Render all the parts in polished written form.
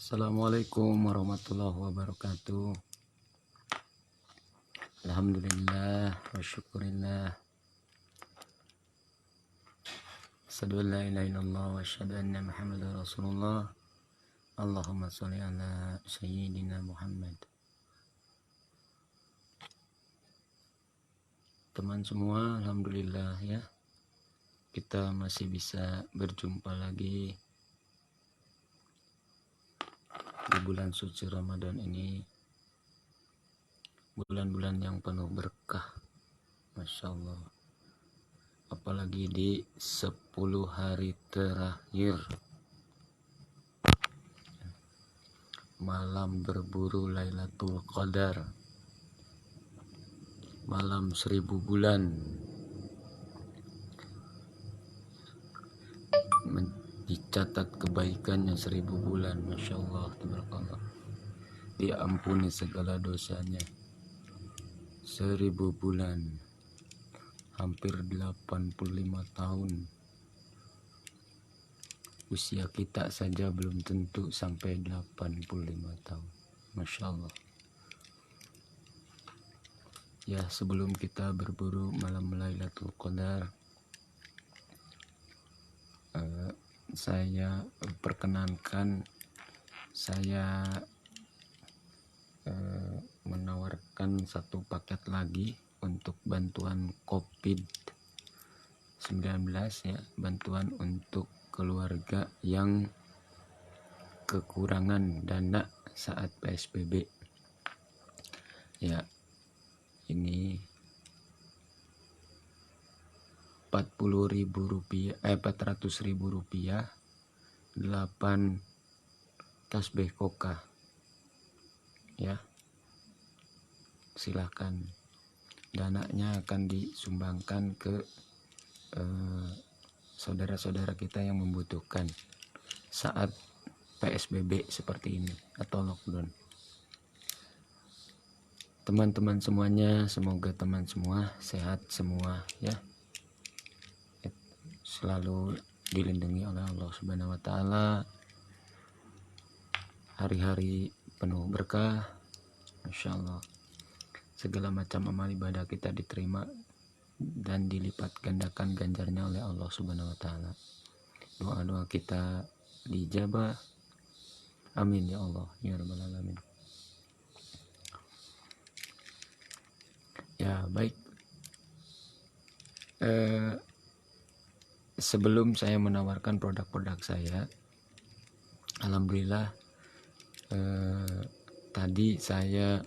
Assalamualaikum warahmatullahi wabarakatuh. Alhamdulillah wa syukurillah. Asyhadu an la ilaha illallah wa asyhadu anna Muhammadar Rasulullah. Allahumma sholli ala sayyidina Muhammad. Teman semua, alhamdulillah ya. Kita masih bisa berjumpa lagi di bulan suci Ramadan ini, bulan-bulan yang penuh berkah, Masya Allah. Apalagi di 10 hari terakhir, malam berburu Lailatul Qadar, malam 1000 bulan, dicatat kebaikannya 1000 bulan, Masya Allah, tabarakallah. Diampuni segala dosanya 1000 bulan, hampir 85 tahun. Usia kita saja belum tentu sampai 85 tahun, Masya Allah. Ya, sebelum kita berburu malam Lailatul Qadar, saya perkenankan, saya menawarkan satu paket lagi untuk bantuan COVID-19 ya, bantuan untuk keluarga yang kekurangan dana saat PSBB ya. Ini Rp400.000, 8 tasbih koka ya. Silahkan, dananya akan disumbangkan ke saudara-saudara kita yang membutuhkan saat PSBB seperti ini atau lockdown. Teman-teman semuanya, semoga teman semua sehat semua ya, selalu dilindungi oleh Allah Subhanahu wa Ta'ala, hari-hari penuh berkah, Masya Allah. Segala macam amal ibadah kita diterima dan dilipat gandakan ganjarnya oleh Allah Subhanahu wa Ta'ala. Doa-doa kita dijabah, amin ya Allah ya rabbal alamin. Ya baik, sebelum saya menawarkan produk-produk saya, alhamdulillah tadi saya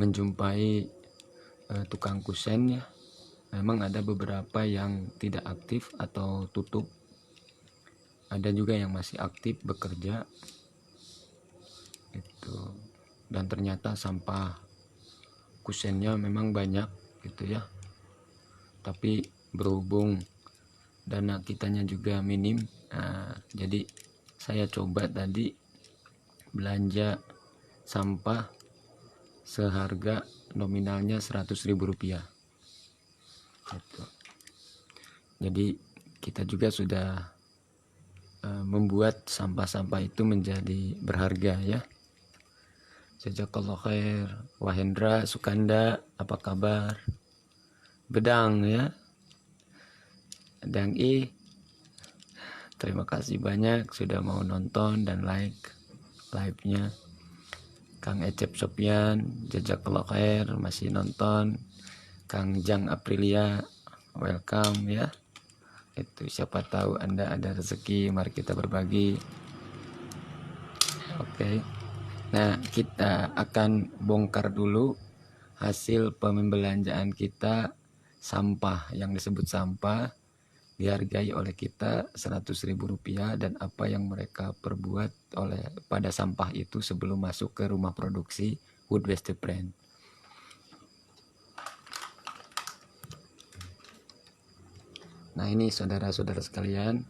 menjumpai tukang kusen ya. Memang ada beberapa yang tidak aktif atau tutup, ada juga yang masih aktif bekerja itu, dan ternyata sampah kusennya memang banyak gitu ya. Tapi berhubung dana kitanya juga minim, jadi saya coba tadi belanja sampah seharga nominalnya Rp100.000 gitu. Jadi kita juga sudah membuat sampah-sampah itu menjadi berharga ya. Jazakallah khair. Wahendra, Sukanda, apa kabar? Bedang ya, Dang I, terima kasih banyak sudah mau nonton dan like live-nya. Kang Ecep Sopian, jazakallah khair masih nonton. Kang Jang Aprilia, welcome ya. Itu siapa tahu Anda ada rezeki, mari kita berbagi. Oke. Nah, kita akan bongkar dulu hasil pembelanjaan kita. Sampah yang disebut sampah dihargai oleh kita Rp100.000, dan apa yang mereka perbuat pada sampah itu sebelum masuk ke rumah produksi Wood Waste Brand. Nah ini saudara-saudara sekalian,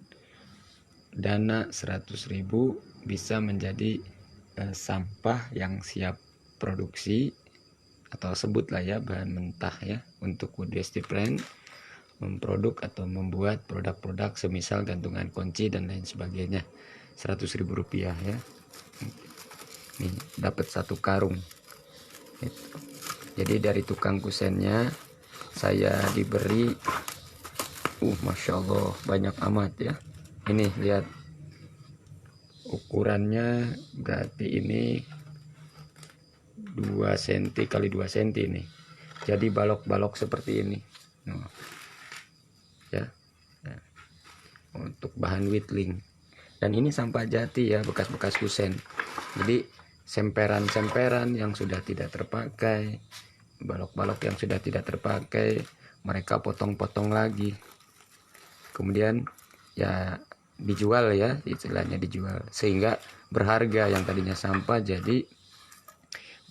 dana 100.000 bisa menjadi sampah yang siap produksi, atau sebutlah ya bahan mentah ya, untuk Wood Waste Brand memproduk atau membuat produk-produk semisal gantungan kunci dan lain sebagainya. Rp100.000 ya. nih dapat 1 karung gitu. Jadi dari tukang kusennya saya diberi Masya Allah banyak amat ya. Ini lihat ukurannya, berarti ini 2 cm kali 2 cm nih. Jadi balok-balok seperti ini. Nah, ya. Nah, untuk bahan whittling. Dan ini sampah jati ya, bekas-bekas kusen. Jadi semperan-semperan yang sudah tidak terpakai, balok-balok yang sudah tidak terpakai, mereka potong-potong lagi. Kemudian ya dijual ya, istilahnya dijual. Sehingga berharga, yang tadinya sampah jadi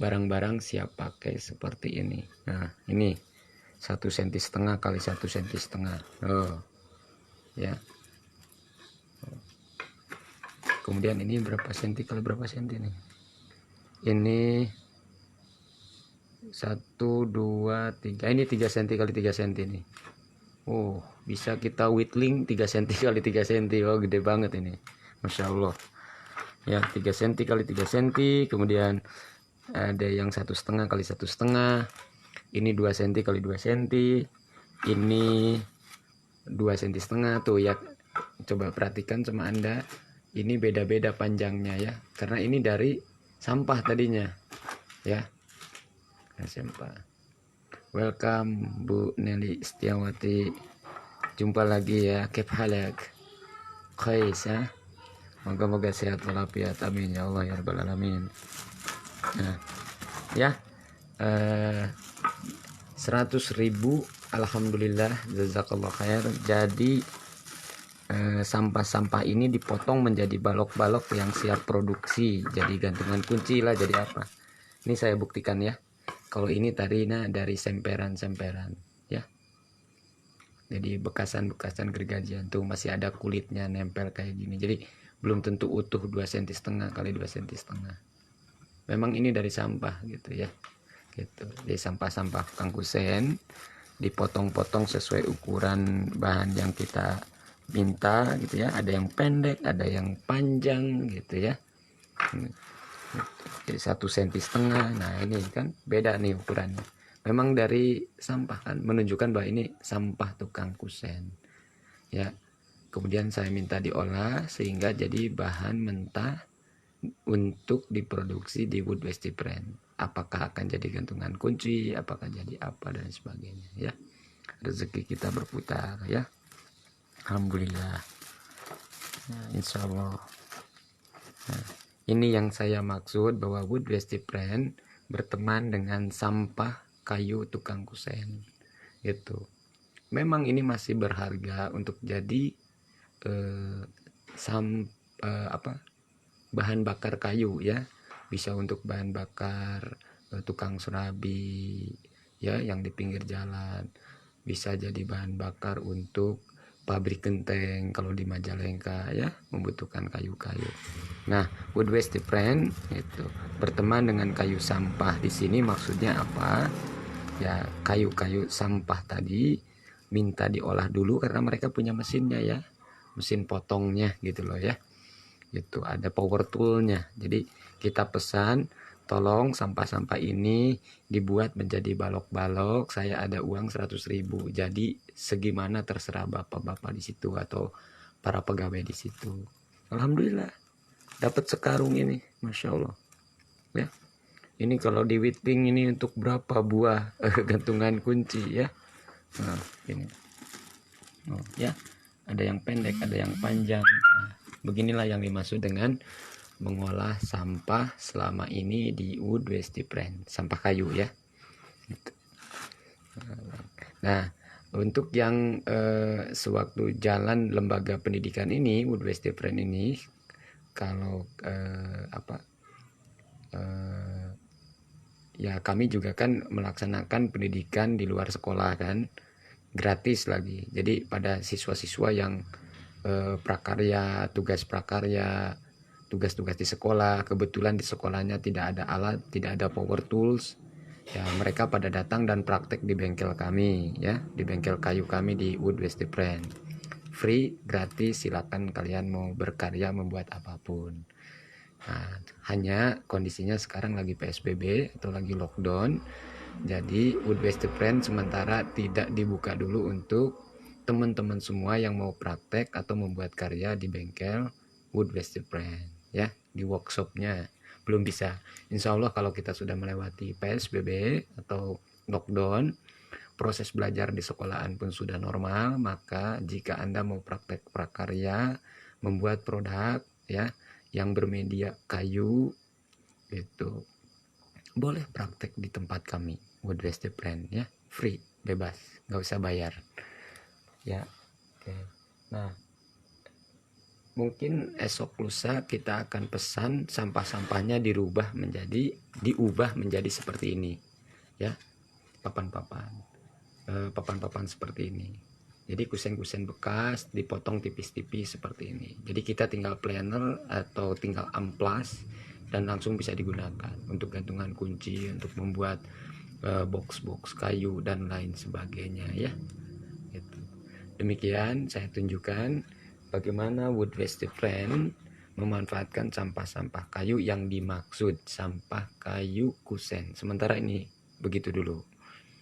barang-barang siap pakai seperti ini. Nah, ini 1,5 cm kali 1,5 cm. Oh. Ya. Kemudian ini berapa senti kali berapa senti nih? Ini 1 2 3. Ini 3 cm kali 3 cm nih. Oh, bisa kita whittling 3 cm kali 3 cm. Oh, gede banget ini. Masya Allah. Ya, 3 cm kali 3 cm. Kemudian ada yang 1,5 kali 1,5. Ini 2 cm kali 2 cm. Ini 2,5 cm tuh ya. Coba perhatikan sama Anda. Ini beda-beda panjangnya ya, karena ini dari sampah tadinya ya. Sampah. Welcome Bu Nelly Setiawati, jumpa lagi ya. Kep halak Khais ya, moga-moga sehat walafiat, amin ya Allah ya rabbal alamin. Nah ya, 100.000 alhamdulillah, jazakallah khair. Jadi sampah-sampah ini dipotong menjadi balok-balok yang siap produksi, jadi gantungan kunci lah, jadi apa. Ini saya buktikan ya, kalau ini tadinya dari semperan-semperan ya, jadi bekasan-bekasan gergajian tuh masih ada kulitnya nempel kayak gini, jadi belum tentu utuh 2,5 cm kali 2,5 cm. Memang ini dari sampah gitu ya, gitu. Jadi sampah-sampah kangkusen dipotong-potong sesuai ukuran bahan yang kita minta gitu ya, ada yang pendek, ada yang panjang gitu ya. Jadi 1,5 cm. Nah ini kan beda nih ukurannya. Memang dari sampah kan, menunjukkan bahwa ini sampah tukang kusen ya. Kemudian saya minta diolah sehingga jadi bahan mentah untuk diproduksi di Wood Westy Brand. Apakah akan jadi gantungan kunci, apakah jadi apa dan sebagainya ya. Rezeki kita berputar ya. Alhamdulillah. Nah, insya Allah. Nah, ini yang saya maksud bahwa Wood Westy Brand berteman dengan sampah kayu tukang kusen gitu. Memang ini masih berharga untuk jadi bahan bakar kayu ya. Bisa untuk bahan bakar tukang surabi ya yang di pinggir jalan. Bisa jadi bahan bakar untuk pabrik genteng kalau di Majalengka ya, membutuhkan kayu-kayu. Nah, Wood Westy Brand itu berteman dengan kayu sampah. Di sini maksudnya apa? Ya, kayu-kayu sampah tadi minta diolah dulu karena mereka punya mesinnya ya. Mesin potongnya gitu loh ya. Itu ada power toolnya. Jadi kita pesan, tolong sampah-sampah ini dibuat menjadi balok-balok. Saya ada uang 100.000. Jadi segimana terserah bapak-bapak di situ atau para pegawai di situ. Alhamdulillah dapat sekarung ini, masya Allah. Ya, ini kalau di whittling ini untuk berapa buah gantungan kunci ya. Nah, ini. Oh, ya, ada yang pendek, ada yang panjang. Nah, beginilah yang dimaksud dengan mengolah sampah selama ini di Wood Westy Brand, sampah kayu ya. Nah, untuk yang sewaktu jalan lembaga pendidikan ini, Wood Westy Brand ini, kalau ya kami juga kan melaksanakan pendidikan di luar sekolah kan, gratis lagi. Jadi pada siswa-siswa yang prakarya, tugas prakarya, tugas-tugas di sekolah, kebetulan di sekolahnya tidak ada alat, tidak ada power tools ya, mereka pada datang dan praktek di bengkel kami ya, di bengkel kayu kami di Wood Westy Brand. Free, gratis, silakan kalian mau berkarya membuat apapun Nah, hanya kondisinya sekarang lagi PSBB atau lagi lockdown, jadi Wood Best Friend sementara tidak dibuka dulu untuk teman-teman semua yang mau praktek atau membuat karya di bengkel Wood Best Friend ya, di workshopnya belum bisa. Insya Allah kalau kita sudah melewati PSBB atau lockdown, proses belajar di sekolahan pun sudah normal, maka jika Anda mau praktek prakarya, membuat produk ya yang bermedia kayu itu, boleh praktek di tempat kami Wood Best Friend ya, free, bebas, nggak usah bayar ya. Oke. Nah, mungkin esok lusa kita akan pesan sampah-sampahnya diubah menjadi seperti ini ya, papan-papan seperti ini. Jadi kusen-kusen bekas dipotong tipis-tipis seperti ini. Jadi kita tinggal planner atau tinggal amplas dan langsung bisa digunakan untuk gantungan kunci, untuk membuat box-box kayu dan lain sebagainya ya. Gitu. Demikian saya tunjukkan bagaimana Wood Best Friend memanfaatkan sampah-sampah kayu yang dimaksud sampah kayu kusen. Sementara ini begitu dulu.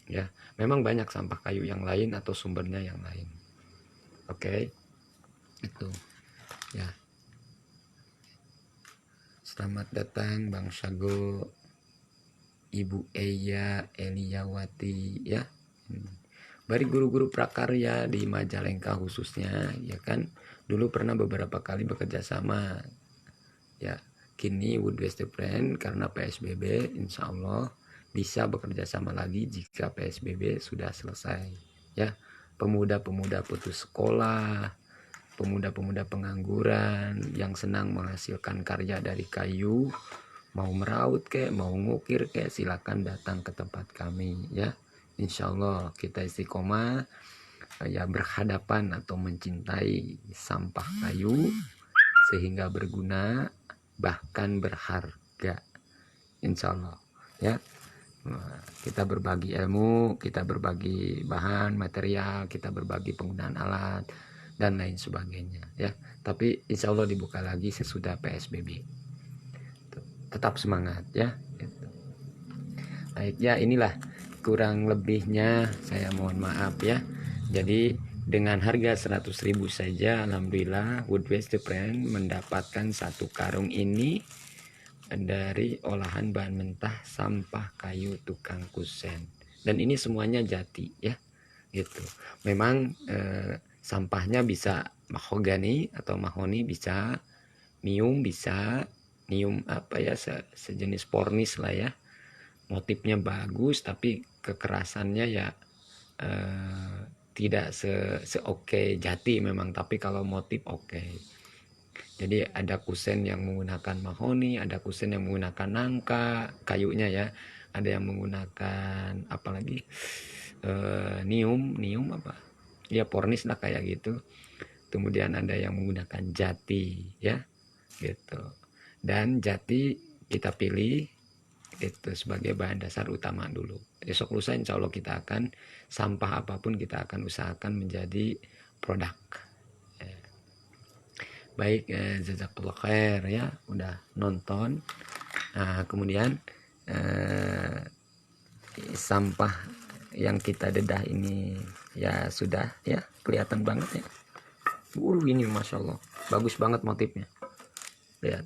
Ya, memang banyak sampah kayu yang lain atau sumbernya yang lain. Oke, itu ya. Selamat datang Bang Sago, Ibu Eya Eliawati ya. Bagi guru-guru prakarya di Majalengka khususnya ya kan, dulu pernah beberapa kali bekerja sama ya. Kini Wood Best Friend karena PSBB insya Allah bisa bekerja sama lagi jika PSBB sudah selesai ya. Pemuda-pemuda putus sekolah, pemuda-pemuda pengangguran yang senang menghasilkan karya dari kayu, mau meraut kek, mau ngukir kek, silakan datang ke tempat kami ya. Insya Allah kita istiqomah ya, berhadapan atau mencintai sampah kayu sehingga berguna bahkan berharga insya Allah ya. Kita berbagi ilmu, kita berbagi bahan material, kita berbagi penggunaan alat dan lain sebagainya ya. Tapi insya Allah dibuka lagi sesudah PSBB. Tetap semangat ya. Baik ya, inilah kurang lebihnya, saya mohon maaf ya. Jadi dengan harga 100.000 saja alhamdulillah Wood Best Friend mendapatkan satu karung ini dari olahan bahan mentah sampah kayu tukang kusen, dan ini semuanya jati ya gitu. Memang sampahnya bisa mahogani atau mahoni, bisa nium apa ya, sejenis pornis lah ya, motifnya bagus tapi kekerasannya ya tidak oke jati memang, tapi kalau motif oke. Jadi ada kusen yang menggunakan mahoni, ada kusen yang menggunakan nangka kayunya ya, ada yang menggunakan apalagi nium apa ya, pornis lah kayak gitu. Kemudian ada yang menggunakan jati ya gitu, dan jati kita pilih itu sebagai bahan dasar utama dulu. Esok lusa insya Allah kita akan, sampah apapun kita akan usahakan menjadi produk. Baik, jazakallah khair ya udah nonton. Nah, kemudian sampah yang kita dedah ini ya sudah ya kelihatan banget ya. Ini masya Allah bagus banget motifnya, lihat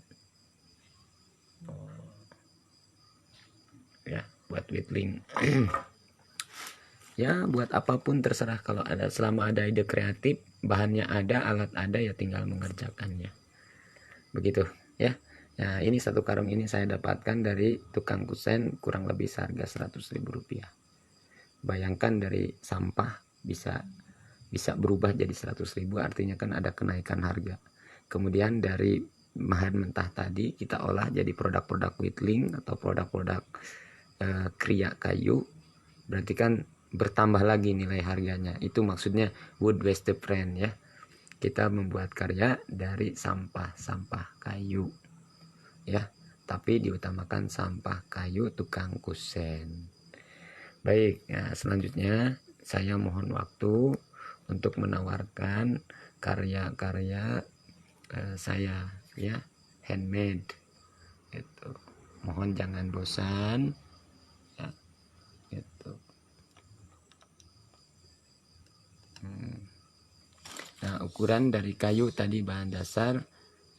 ya, buat whittling ya, buat apapun terserah. Kalau ada, selama ada ide kreatif, bahannya ada, alat ada, ya tinggal mengerjakannya begitu ya. Nah, ini satu karung ini saya dapatkan dari tukang kusen kurang lebih seharga 100.000 rupiah. Bayangkan dari sampah bisa berubah jadi 100.000, artinya kan ada kenaikan harga. Kemudian dari bahan mentah tadi kita olah jadi produk-produk whittling atau produk-produk kriya kayu, berarti kan bertambah lagi nilai harganya. Itu maksudnya Wood Best Friend ya. Kita membuat karya dari sampah-sampah kayu ya, tapi diutamakan sampah kayu tukang kusen. Baik, ya, selanjutnya saya mohon waktu untuk menawarkan karya-karya saya ya, handmade Gitu. Mohon jangan bosan ya. Gitu. Nah, ukuran dari kayu tadi bahan dasar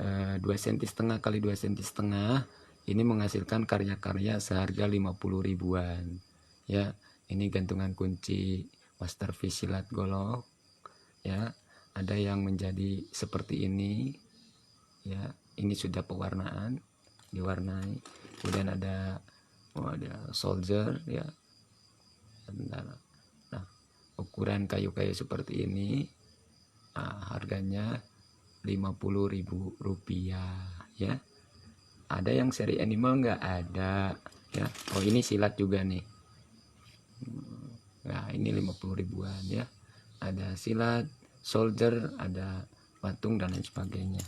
2,5 cm kali 2,5 cm ini menghasilkan karya-karya seharga 50 ribuan ya. Ini gantungan kunci Masterpiece Silat Golok ya. Ada yang menjadi seperti ini ya. Ini sudah pewarnaan, diwarnai. Kemudian ada soldier ya. Nah, ukuran kayu-kayu seperti ini harganya Rp50.000 ya. Ada yang seri animal nggak ada ya. Oh, ini silat juga nih. Nah, ini 50 ribuan ya. Ada silat, soldier, ada patung dan lain sebagainya.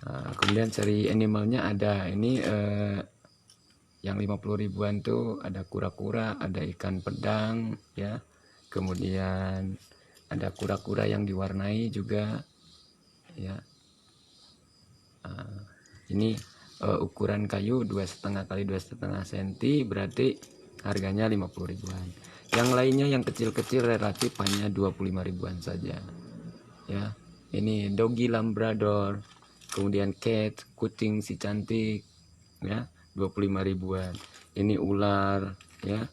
Nah, kemudian seri animalnya ada ini yang 50 ribuan tuh ada kura-kura, ada ikan pedang ya. Kemudian ada kura-kura yang diwarnai juga ya. Ini ukuran kayu 2,5 kali 2,5 cm berarti harganya 50 ribuan. Yang lainnya yang kecil-kecil relatif hanya 25 ribuan saja ya. Ini doggy labrador, kemudian cat, kucing si cantik ya, 25 ribuan. Ini ular ya.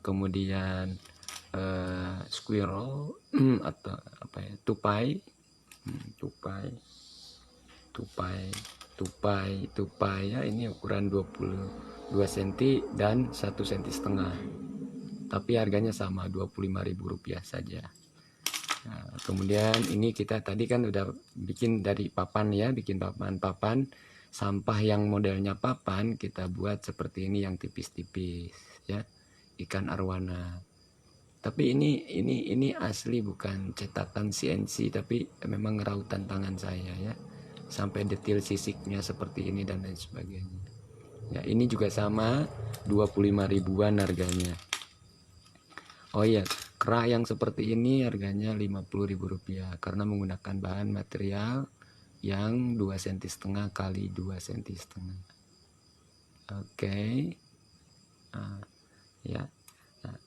Kemudian squirrel atau apa ya, tupai tupai ya. Ini ukuran 22 cm dan 1,5 cm, tapi harganya sama Rp25.000 saja. Nah, kemudian ini kita tadi kan udah bikin dari papan ya, bikin papan sampah yang modelnya papan kita buat seperti ini yang tipis-tipis ya, ikan arwana. Tapi ini asli, bukan cetakan CNC, tapi memang rautan tangan saya ya, sampai detail sisiknya seperti ini dan lain sebagainya ya. Ini juga sama 25 ribuan harganya. Oh iya, kerah yang seperti ini harganya Rp50.000 karena menggunakan bahan material yang 2,5 cm kali 2,5 cm. Oke. Ya. Nah,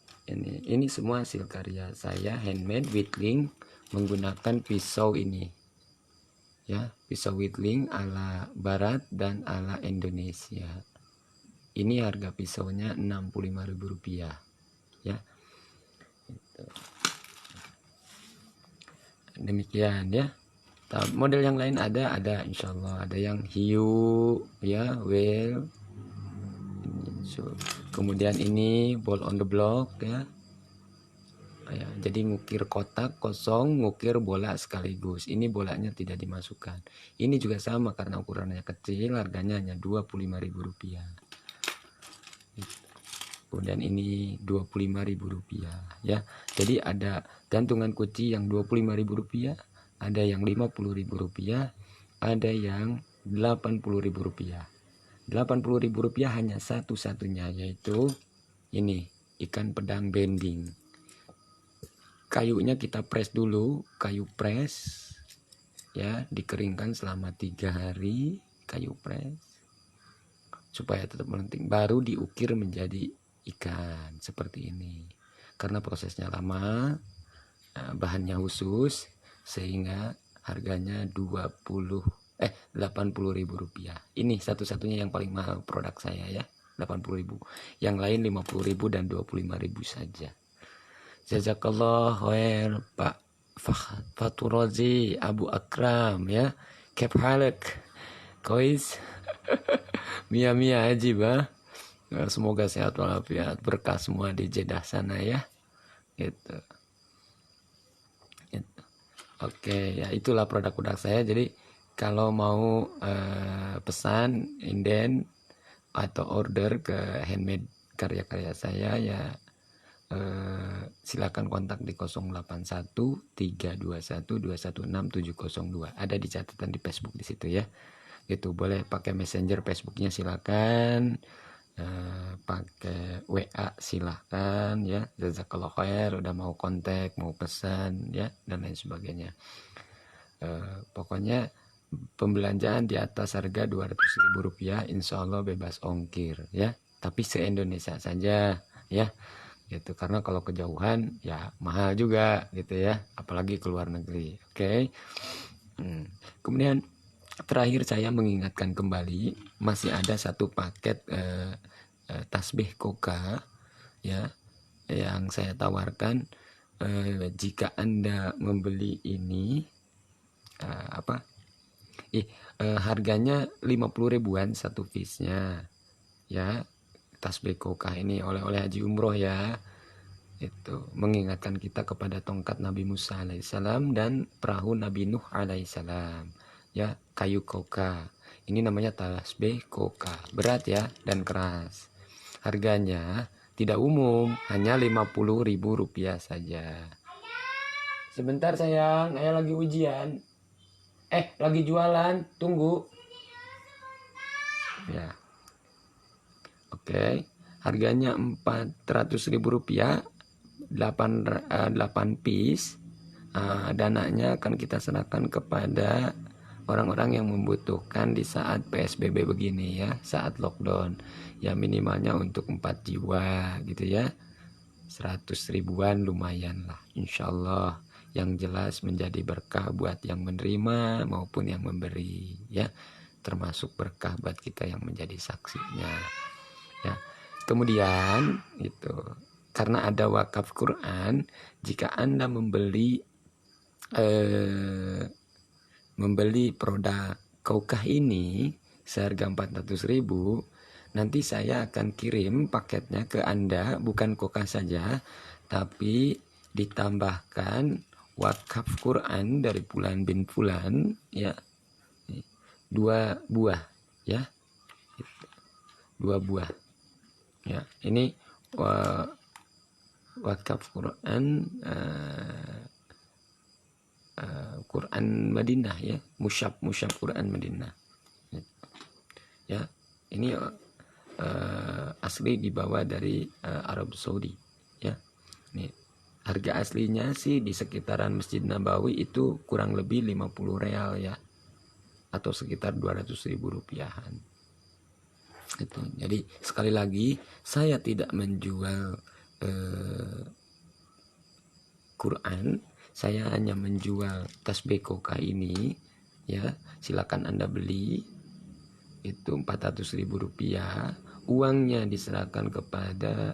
ini semua hasil karya saya, handmade whittling menggunakan pisau ini. Ya, pisau whittling ala barat dan ala Indonesia. Ini harga pisaunya Rp65.000 ya. Demikian ya. Model yang lain ada insya Allah. Ada yang hiu ya, whale. Kemudian ini ball on the block ya. Ya, jadi ngukir kotak kosong, ngukir bola sekaligus. Ini bolanya tidak dimasukkan. Ini juga sama karena ukurannya kecil, harganya hanya Rp25.000. Kemudian ini Rp25.000 ya. Jadi ada gantungan kunci yang Rp25.000, ada yang Rp50.000, ada yang Rp80.000. Rp80.000 hanya satu-satunya, yaitu ini ikan pedang bending. Kayunya kita press dulu, kayu press ya, dikeringkan selama 3 hari, kayu press supaya tetap melenting, baru diukir menjadi ikan seperti ini. Karena prosesnya lama, bahannya khusus, sehingga harganya Rp80.000. Ini satu-satunya yang paling mahal produk saya ya, 80.000. Yang lain 50.000 dan 25.000 saja. Jazakallah khair Pak Faturazi Abu Akram ya. Kep halak kois mia ajib ya. Semoga sehat walafiat, berkah semua di Jeddah sana ya. Gitu. Oke ya, itulah produk-produk saya. Jadi kalau mau pesan inden atau order ke handmade karya-karya saya ya, silakan kontak di 081321216702. Ada di catatan di Facebook di situ ya. Gitu, boleh pakai Messenger Facebooknya silakan, pakai WA silahkan ya. Jazakallah khair udah mau kontak, mau pesan ya, dan lain sebagainya. Pokoknya pembelanjaan di atas harga Rp200.000 insya Allah bebas ongkir ya, tapi se-Indonesia saja ya gitu, karena kalau kejauhan ya mahal juga gitu ya, apalagi ke luar negeri. Oke. Kemudian terakhir saya mengingatkan kembali masih ada satu paket tasbih koka ya yang saya tawarkan. Jika Anda membeli ini harganya 50 ribuan satu piece-nya ya, tasbih kokah ini oleh-oleh haji umroh ya. Itu mengingatkan kita kepada tongkat Nabi Musa alaihissalam dan perahu Nabi Nuh alaihissalam ya, kayu koka. Ini namanya tasbih koka, berat ya dan keras. Harganya tidak umum, hanya Rp50.000 saja. Sebentar sayang, ayah lagi ujian. Lagi jualan, tunggu. Ya. Oke, harganya Rp400.000, 8 piece. Dananya akan kita serahkan kepada orang-orang yang membutuhkan di saat PSBB begini ya, saat lockdown. Ya minimalnya untuk 4 jiwa gitu ya. 100 ribuan lumayan lah, insya Allah. Yang jelas menjadi berkah buat yang menerima maupun yang memberi ya, termasuk berkah buat kita yang menjadi saksinya ya. Kemudian itu karena ada wakaf Quran, jika Anda membeli produk kokah ini seharga 400.000, nanti saya akan kirim paketnya ke Anda, bukan kokah saja tapi ditambahkan wakaf Quran dari Fulan bin Fulan ya, 2 buah ya, 2 buah ya. Ini wakaf Quran Quran Madinah ya, musyaf Quran Madinah ya. Ini asli dibawa dari Arab Saudi ya. Ini harga aslinya sih di sekitaran Masjid Nabawi itu kurang lebih 50 real ya, atau sekitar Rp200.000-an itu. Jadi sekali lagi saya tidak menjual Quran, saya hanya menjual tasbih koka ini ya. Silakan Anda beli, itu Rp400.000. Uangnya diserahkan kepada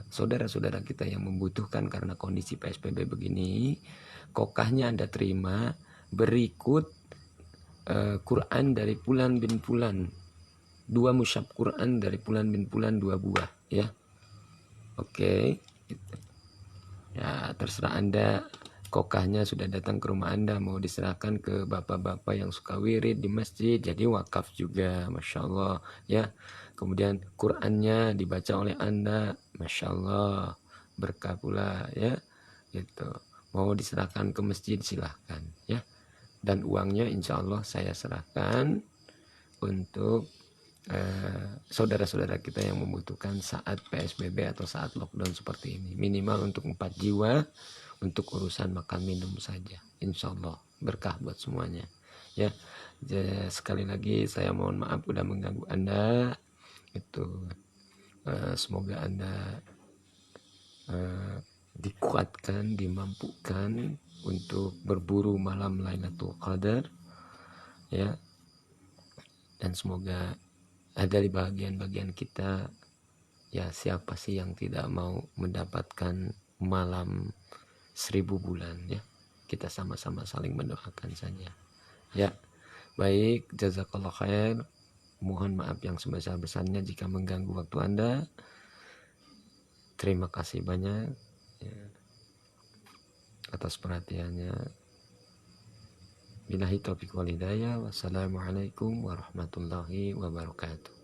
saudara-saudara kita yang membutuhkan karena kondisi PSBB begini. Kokahnya Anda terima, berikut Quran dari Fulan bin Fulan, 2 musyaf Quran dari Fulan bin Fulan, 2 buah ya. Oke gitu. Ya terserah Anda, kokahnya sudah datang ke rumah Anda, mau diserahkan ke bapak-bapak yang suka wirid di masjid, jadi wakaf juga, Masya Allah ya. Kemudian Qurannya dibaca oleh Anda, Masya Allah, berkah pula ya gitu. Mau diserahkan ke masjid silahkan ya, dan uangnya insya Allah saya serahkan untuk saudara-saudara kita yang membutuhkan saat PSBB atau saat lockdown seperti ini. Minimal untuk 4 jiwa untuk urusan makan minum saja, insya Allah berkah buat semuanya ya. Sekali lagi saya mohon maaf udah mengganggu Anda itu. Semoga Anda dikuatkan, dimampukan untuk berburu malam Lailatul Qadar ya, dan semoga ada di bagian-bagian kita ya, siapa sih yang tidak mau mendapatkan malam 1000 bulan ya. Kita sama-sama saling mendoakan saja ya. Baik, jazakallah khair. Mohon maaf yang sebesar-besarnya jika mengganggu waktu Anda. Terima kasih banyak ya, atas perhatiannya. Billahi taufiq wal hidayah. Wassalamualaikum warahmatullahi wabarakatuh.